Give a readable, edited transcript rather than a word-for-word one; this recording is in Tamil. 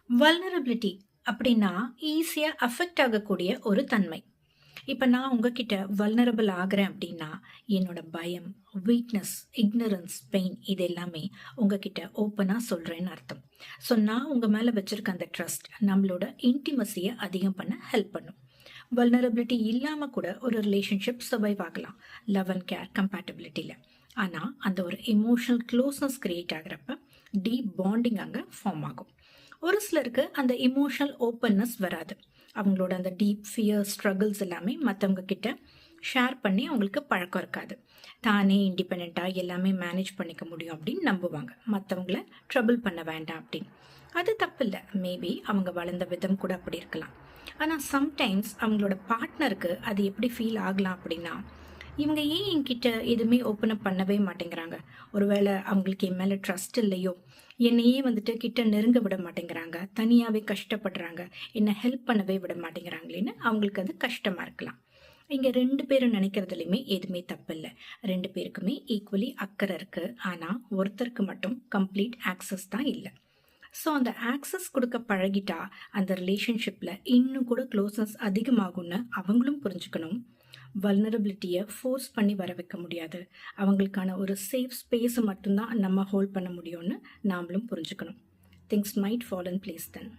வல்னரபிலிட்டி அப்படின்னா ஈஸியா அஃபெக்ட் ஆகக்கூடிய ஒரு தன்மை. இப்ப நான் உங்ககிட்ட வல்னரபிள் ஆகுறேன் அப்படின்னா, என்னோட பயம், வீக்னஸ், இக்னரன்ஸ், பெயின் இது எல்லாமே உங்ககிட்ட ஓப்பனா சொல்றேன்னு அர்த்தம். ஸோ நான் உங்க மேல வச்சிருக்க அந்த ட்ரஸ்ட் நம்மளோட இன்டிமசிய அதிகம் பண்ண ஹெல்ப் பண்ணும். வல்னரபிலிட்டி இல்லாம கூட ஒரு ரிலேஷன்ஷிப் சர்வைவ் ஆகலாம். லவ் அண்ட் கேர் கம்பேட்டபிலிட்டில. ஆனா அந்த ஒரு எமோஷனல் க்ளோஸ்னஸ் கிரியேட் ஆகுறப்ப டீப் பாண்டிங் அங்க ஃபார்ம் ஆகும். ஒரு சிலருக்கு அந்த எமோஷனல் ஓப்பன்னஸ் வராது. அவங்களோட அந்த டீப் ஃபியர் ஸ்ட்ரகிள்ஸ் எல்லாமே மற்றவங்க கிட்ட ஷேர் பண்ணி அவங்களுக்கு பழக்கம் இருக்காது. தானே இண்டிபெண்ட்டாக எல்லாமே மேனேஜ் பண்ணிக்க முடியும் அப்படின்னு நம்புவாங்க. மற்றவங்கள ட்ரபிள் பண்ண வேண்டாம் அப்படின்னு. அது தப்பு இல்லை. மேபி அவங்க வளர்ந்த விதம் கூட அப்படி இருக்கலாம். ஆனால் சம்டைம்ஸ் அவங்களோட பார்ட்னருக்கு அது எப்படி ஃபீல் ஆகலாம் அப்படின்னா, இவங்க ஏன் என்கிட்ட எதுவுமே ஓப்பன் அப் பண்ணவே மாட்டேங்கிறாங்க, ஒருவேளை அவங்களுக்கு என் மேலே ட்ரஸ்ட் இல்லையோ, என்னையே வந்துட்டு கிட்ட நெருங்க விட மாட்டேங்கிறாங்க, தனியாகவே கஷ்டப்படுறாங்க, என்னை ஹெல்ப் பண்ணவே விட மாட்டேங்கிறாங்களேன்னு அவங்களுக்கு அது கஷ்டமாக இருக்கலாம். இங்கே ரெண்டு பேரும் நினைக்கிறதுலையுமே எதுவுமே தப்பு இல்லை. ரெண்டு பேருக்குமே ஈக்குவலி அக்கறை இருக்குது. ஆனால் ஒருத்தருக்கு மட்டும் கம்ப்ளீட் ஆக்சஸ் தான் இல்லை. ஸோ அந்த ஆக்சஸ் கொடுக்க பழகிட்டா அந்த ரிலேஷன்ஷிப்பில் இன்னும் கூட க்ளோஸ்னஸ் அதிகமாகும்னு அவங்களும் புரிஞ்சுக்கணும். வல்னரபிலிட்டியை ஃபோர்ஸ் பண்ணி வர வைக்க முடியாது. அவங்களுக்கான ஒரு சேஃப் ஸ்பேஸை மட்டும்தான் நம்ம ஹோல்ட் பண்ண முடியும்னு நாமளும் புரிஞ்சுக்கணும். Things might fall in place then.